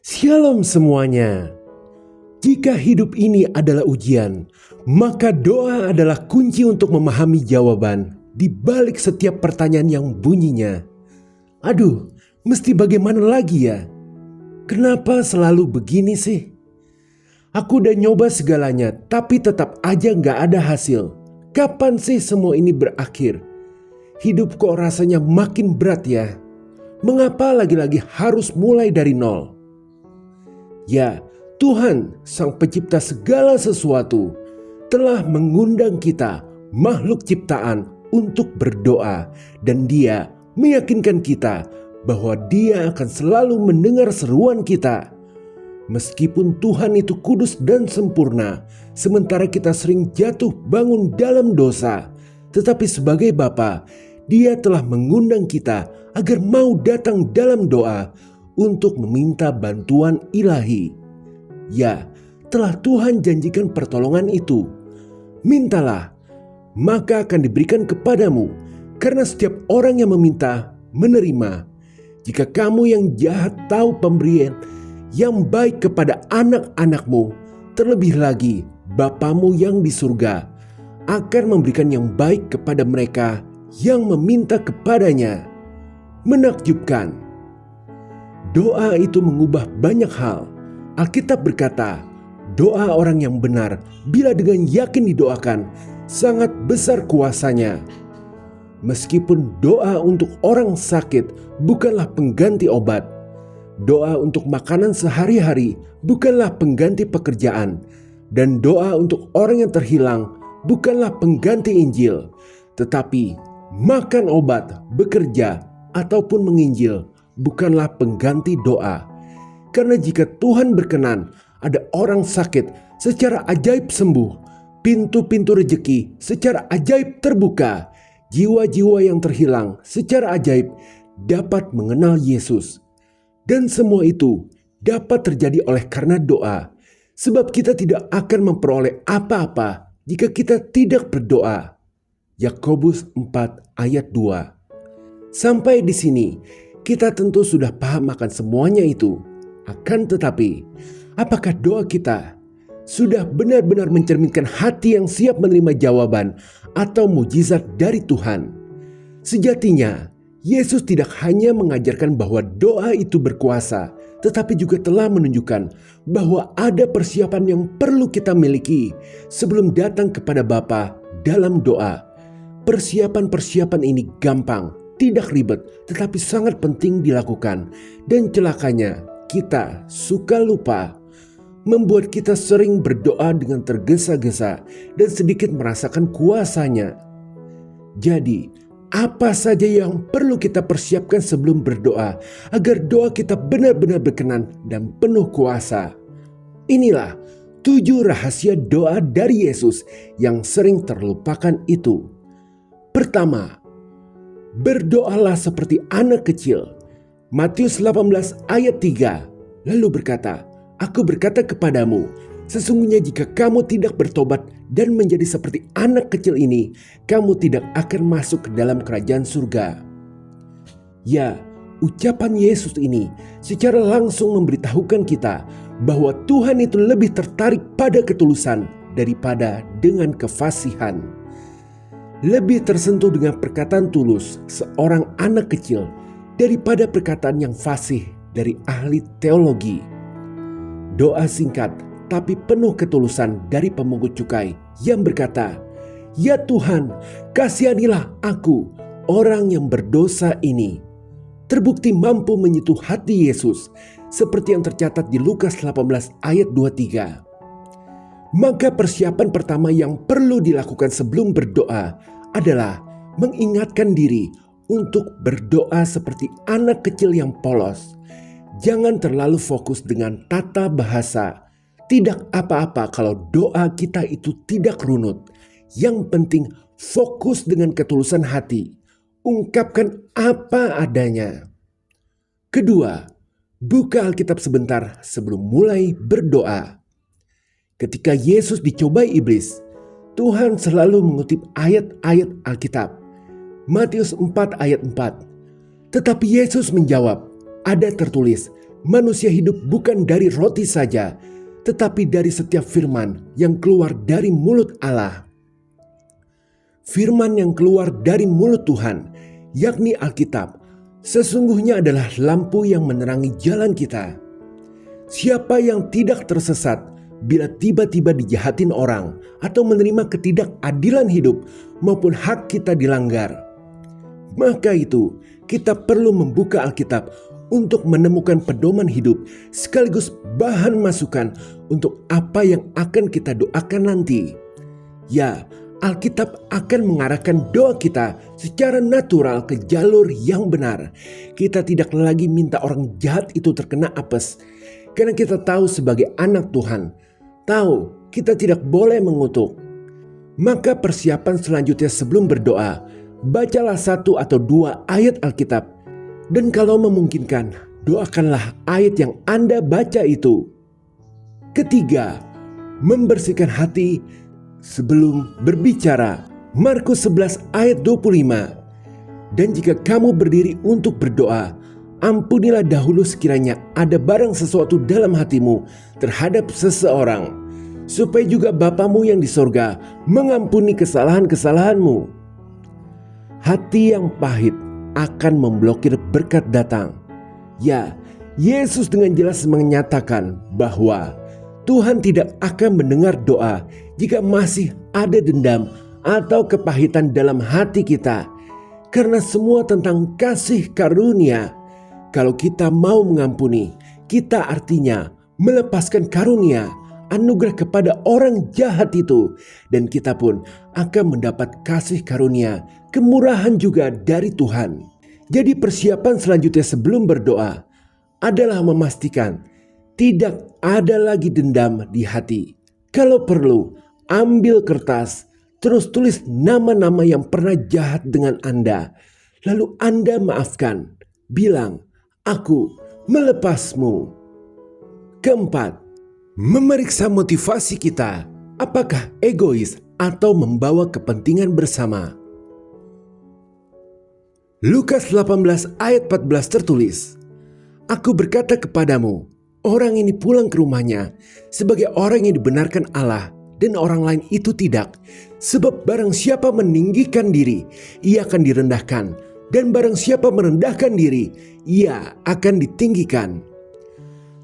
Shalom semuanya. Jika hidup ini adalah ujian, maka doa adalah kunci untuk memahami jawaban di balik setiap pertanyaan yang bunyinya, "Aduh, mesti bagaimana lagi ya? Kenapa selalu begini sih? Aku udah nyoba segalanya, tapi tetap aja gak ada hasil. Kapan sih semua ini berakhir? Hidup kok rasanya makin berat ya? Mengapa lagi-lagi harus mulai dari nol?" Ya, Tuhan, Sang Pencipta segala sesuatu, telah mengundang kita, makhluk ciptaan, untuk berdoa, dan Dia meyakinkan kita bahwa Dia akan selalu mendengar seruan kita. Meskipun Tuhan itu kudus dan sempurna, sementara kita sering jatuh bangun dalam dosa, tetapi sebagai Bapa, Dia telah mengundang kita agar mau datang dalam doa untuk meminta bantuan ilahi. Ya, telah Tuhan janjikan pertolongan itu. Mintalah, maka akan diberikan kepadamu, karena setiap orang yang meminta, menerima. Jika kamu yang jahat tahu pemberian yang baik kepada anak-anakmu, terlebih lagi Bapamu yang di surga akan memberikan yang baik kepada mereka yang meminta kepadanya. Menakjubkan. Doa itu mengubah banyak hal. Alkitab berkata, doa orang yang benar bila dengan yakin didoakan sangat besar kuasanya. Meskipun doa untuk orang sakit bukanlah pengganti obat, doa untuk makanan sehari-hari bukanlah pengganti pekerjaan, dan doa untuk orang yang terhilang bukanlah pengganti Injil, tetapi makan obat, bekerja, ataupun menginjil bukanlah pengganti doa. Karena jika Tuhan berkenan ada orang sakit secara ajaib sembuh, pintu-pintu rejeki secara ajaib terbuka, jiwa-jiwa yang terhilang secara ajaib dapat mengenal Yesus. Dan semua itu dapat terjadi oleh karena doa. Sebab kita tidak akan memperoleh apa-apa jika kita tidak berdoa. Yakobus 4 ayat 2. Sampai di sini kita tentu sudah paham akan semuanya itu. Akan tetapi, apakah doa kita sudah benar-benar mencerminkan hati yang siap menerima jawaban atau mujizat dari Tuhan? Sejatinya, Yesus tidak hanya mengajarkan bahwa doa itu berkuasa, tetapi juga telah menunjukkan bahwa ada persiapan yang perlu kita miliki sebelum datang kepada Bapa dalam doa. Persiapan-persiapan ini gampang, tidak ribet, tetapi sangat penting dilakukan. Dan celakanya, kita suka lupa, membuat kita sering berdoa dengan tergesa-gesa dan sedikit merasakan kuasanya. Jadi, apa saja yang perlu kita persiapkan sebelum berdoa agar doa kita benar-benar berkenan dan penuh kuasa? Inilah 7 rahasia doa dari Yesus yang sering terlupakan itu. Pertama, berdoalah seperti anak kecil. Matius 18 ayat 3 lalu berkata, "Aku berkata kepadamu, sesungguhnya jika kamu tidak bertobat dan menjadi seperti anak kecil ini, kamu tidak akan masuk ke dalam kerajaan surga." Ya, ucapan Yesus ini secara langsung memberitahukan kita bahwa Tuhan itu lebih tertarik pada ketulusan daripada dengan kefasihan. Lebih tersentuh dengan perkataan tulus seorang anak kecil daripada perkataan yang fasih dari ahli teologi. Doa singkat tapi penuh ketulusan dari pemungut cukai yang berkata, "Ya Tuhan, kasihanilah aku, orang yang berdosa ini." Terbukti mampu menyentuh hati Yesus seperti yang tercatat di Lukas 18 ayat 23. Maka persiapan pertama yang perlu dilakukan sebelum berdoa adalah mengingatkan diri untuk berdoa seperti anak kecil yang polos. Jangan terlalu fokus dengan tata bahasa. Tidak apa-apa kalau doa kita itu tidak runut. Yang penting fokus dengan ketulusan hati. Ungkapkan apa adanya. Kedua, buka Alkitab sebentar sebelum mulai berdoa. Ketika Yesus dicobai iblis, Tuhan selalu mengutip ayat-ayat Alkitab. Matius 4 ayat 4. Tetapi Yesus menjawab, ada tertulis, manusia hidup bukan dari roti saja, tetapi dari setiap firman yang keluar dari mulut Allah. Firman yang keluar dari mulut Tuhan, yakni Alkitab, sesungguhnya adalah lampu yang menerangi jalan kita. Siapa yang tidak tersesat bila tiba-tiba dijahatin orang atau menerima ketidakadilan hidup maupun hak kita dilanggar? Maka itu, kita perlu membuka Alkitab untuk menemukan pedoman hidup sekaligus bahan masukan untuk apa yang akan kita doakan nanti. Ya, Alkitab akan mengarahkan doa kita secara natural ke jalur yang benar. Kita tidak lagi minta orang jahat itu terkena apes, karena kita tahu sebagai anak Tuhan, tahu kita tidak boleh mengutuk. Maka persiapan selanjutnya sebelum berdoa, bacalah 1 atau 2 ayat Alkitab. Dan kalau memungkinkan, doakanlah ayat yang Anda baca itu. Ketiga, membersihkan hati sebelum berbicara. Markus 11 ayat 25. Dan jika kamu berdiri untuk berdoa, ampunilah dahulu sekiranya ada barang sesuatu dalam hatimu terhadap seseorang, supaya juga Bapamu yang di sorga mengampuni kesalahan-kesalahanmu. Hati yang pahit akan memblokir berkat datang. Ya, Yesus dengan jelas menyatakan bahwa Tuhan tidak akan mendengar doa jika masih ada dendam atau kepahitan dalam hati kita, karena semua tentang kasih karunia. Kalau kita mau mengampuni, kita artinya melepaskan karunia, anugerah kepada orang jahat itu, dan kita pun akan mendapat kasih karunia, kemurahan juga dari Tuhan. Jadi persiapan selanjutnya sebelum berdoa adalah memastikan tidak ada lagi dendam di hati. Kalau perlu, ambil kertas, terus tulis nama-nama yang pernah jahat dengan Anda. Lalu Anda maafkan, bilang, "Aku melepasmu." Keempat, memeriksa motivasi kita. Apakah egois atau membawa kepentingan bersama? Lukas 18 ayat 14 tertulis, "Aku berkata kepadamu, orang ini pulang ke rumahnya sebagai orang yang dibenarkan Allah, dan orang lain itu tidak. Sebab barang siapa meninggikan diri, ia akan direndahkan, dan barang siapa merendahkan diri, ia akan ditinggikan."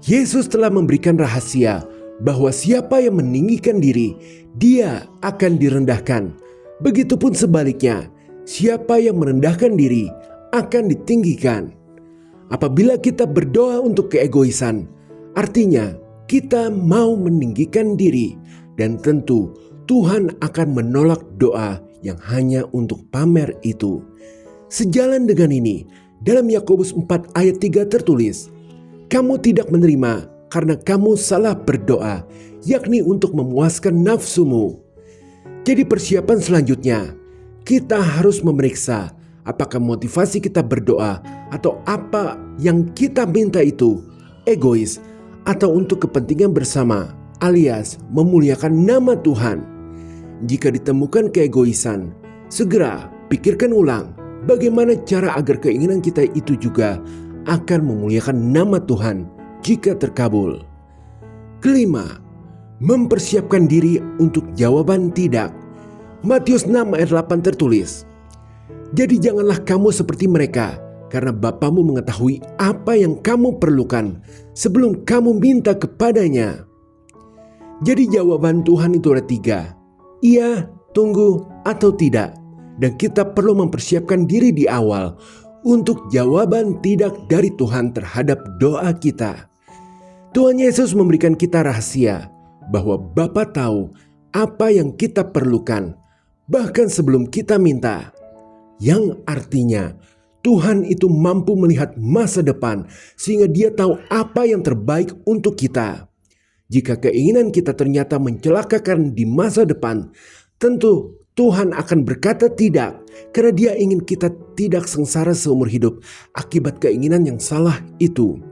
Yesus telah memberikan rahasia bahwa siapa yang meninggikan diri, dia akan direndahkan. Begitupun sebaliknya, siapa yang merendahkan diri akan ditinggikan. Apabila kita berdoa untuk keegoisan, artinya kita mau meninggikan diri, dan tentu Tuhan akan menolak doa yang hanya untuk pamer itu. Sejalan dengan ini, dalam Yakobus 4 ayat 3 tertulis, "Kamu tidak menerima karena kamu salah berdoa, yakni untuk memuaskan nafsumu." Jadi persiapan selanjutnya, kita harus memeriksa apakah motivasi kita berdoa atau apa yang kita minta itu egois atau untuk kepentingan bersama, alias memuliakan nama Tuhan. Jika ditemukan keegoisan, segera pikirkan ulang bagaimana cara agar keinginan kita itu juga akan memuliakan nama Tuhan jika terkabul. Kelima, mempersiapkan diri untuk jawaban tidak. Matius 6 ayat 8 tertulis, "Jadi janganlah kamu seperti mereka, karena Bapamu mengetahui apa yang kamu perlukan sebelum kamu minta kepadanya." Jadi jawaban Tuhan itu ada 3, iya, tunggu, atau tidak. Dan kita perlu mempersiapkan diri di awal untuk jawaban tidak dari Tuhan terhadap doa kita. Tuhan Yesus memberikan kita rahasia bahwa Bapa tahu apa yang kita perlukan, bahkan sebelum kita minta. Yang artinya Tuhan itu mampu melihat masa depan sehingga Dia tahu apa yang terbaik untuk kita. Jika keinginan kita ternyata mencelakakan di masa depan, tentu Tuhan akan berkata tidak, karena Dia ingin kita tidak sengsara seumur hidup akibat keinginan yang salah itu.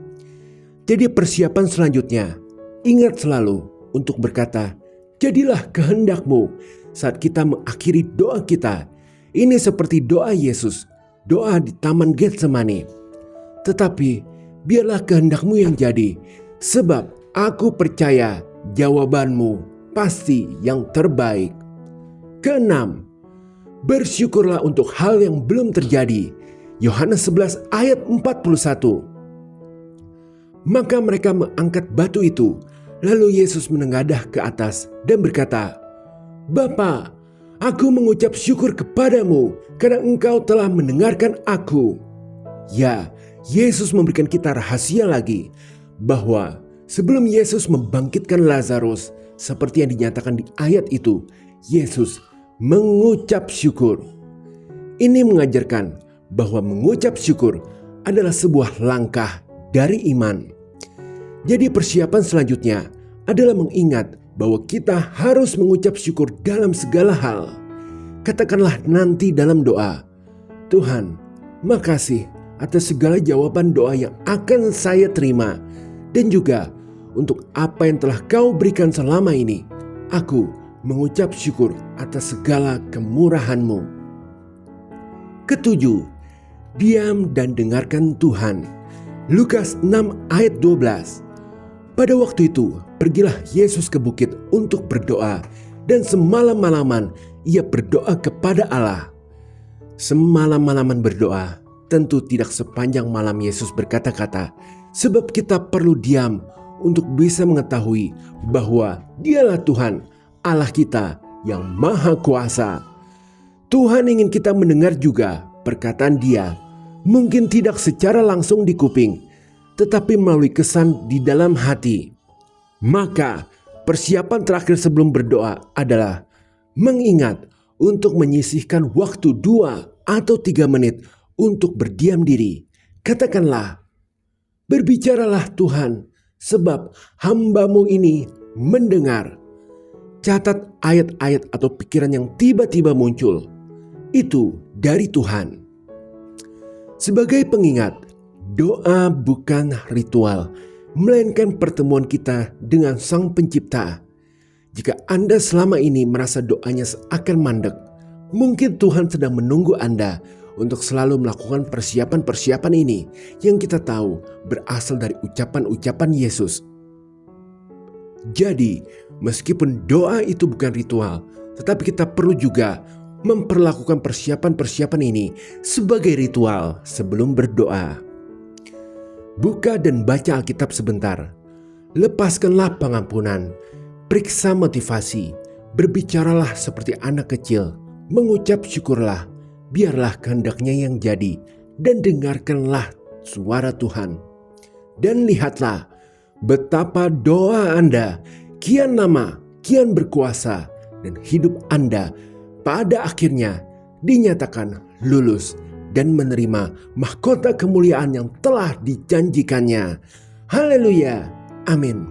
Jadi persiapan selanjutnya, ingat selalu untuk berkata, "Jadilah kehendak-Mu," saat kita mengakhiri doa kita. Ini seperti doa Yesus, doa di Taman Getsemani. Tetapi biarlah kehendakmu yang jadi, sebab aku percaya jawabanmu pasti yang terbaik. Keenam, bersyukurlah untuk hal yang belum terjadi. Yohanes 11 ayat 41. Maka mereka mengangkat batu itu, lalu Yesus menengadah ke atas dan berkata, Bapa, aku mengucap syukur kepadamu karena engkau telah mendengarkan aku. Ya, Yesus memberikan kita rahasia lagi, bahwa sebelum Yesus membangkitkan Lazarus, seperti yang dinyatakan di ayat itu, Yesus mengucap syukur. Ini mengajarkan bahwa mengucap syukur adalah sebuah langkah dari iman. Jadi persiapan selanjutnya adalah mengingat bahwa kita harus mengucap syukur dalam segala hal. Katakanlah nanti dalam doa, Tuhan, makasih atas segala jawaban doa yang akan saya terima, dan juga untuk apa yang telah Kau berikan selama ini. Aku mengucap syukur atas segala kemurahan-Mu. Ketujuh, diam dan dengarkan Tuhan. Lukas 6 ayat 12. Pada waktu itu, pergilah Yesus ke bukit untuk berdoa, dan semalam-malaman ia berdoa kepada Allah. Semalam-malaman berdoa tentu tidak sepanjang malam Yesus berkata-kata, sebab kita perlu diam untuk bisa mengetahui bahwa Dialah Tuhan, Allah kita yang Maha Kuasa. Tuhan ingin kita mendengar juga perkataan Dia, mungkin tidak secara langsung di kuping, tetapi melalui kesan di dalam hati. Maka persiapan terakhir sebelum berdoa adalah mengingat untuk menyisihkan waktu 2 atau 3 menit untuk berdiam diri. Katakanlah, berbicaralah Tuhan, sebab hamba-Mu ini mendengar. Catat ayat-ayat atau pikiran yang tiba-tiba muncul. Itu dari Tuhan. Sebagai pengingat, doa bukan ritual, melainkan pertemuan kita dengan Sang Pencipta. Jika Anda selama ini merasa doanya seakan mandek, mungkin Tuhan sedang menunggu Anda untuk selalu melakukan persiapan-persiapan ini yang kita tahu berasal dari ucapan-ucapan Yesus. Jadi, meskipun doa itu bukan ritual, tetapi kita perlu juga memperlakukan persiapan-persiapan ini sebagai ritual sebelum berdoa. Buka dan baca Alkitab sebentar. Lepaskanlah pengampunan. Periksa motivasi. Berbicaralah seperti anak kecil. Mengucap syukurlah. Biarlah kehendaknya yang jadi. Dan dengarkanlah suara Tuhan. Dan lihatlah betapa doa Anda kian lama, kian berkuasa. Dan hidup Anda pada akhirnya dinyatakan lulus dan menerima mahkota kemuliaan yang telah dijanjikannya. Haleluya. Amin.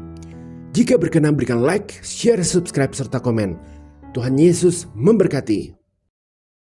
Jika berkenan berikan like, share, subscribe, serta komen. Tuhan Yesus memberkati.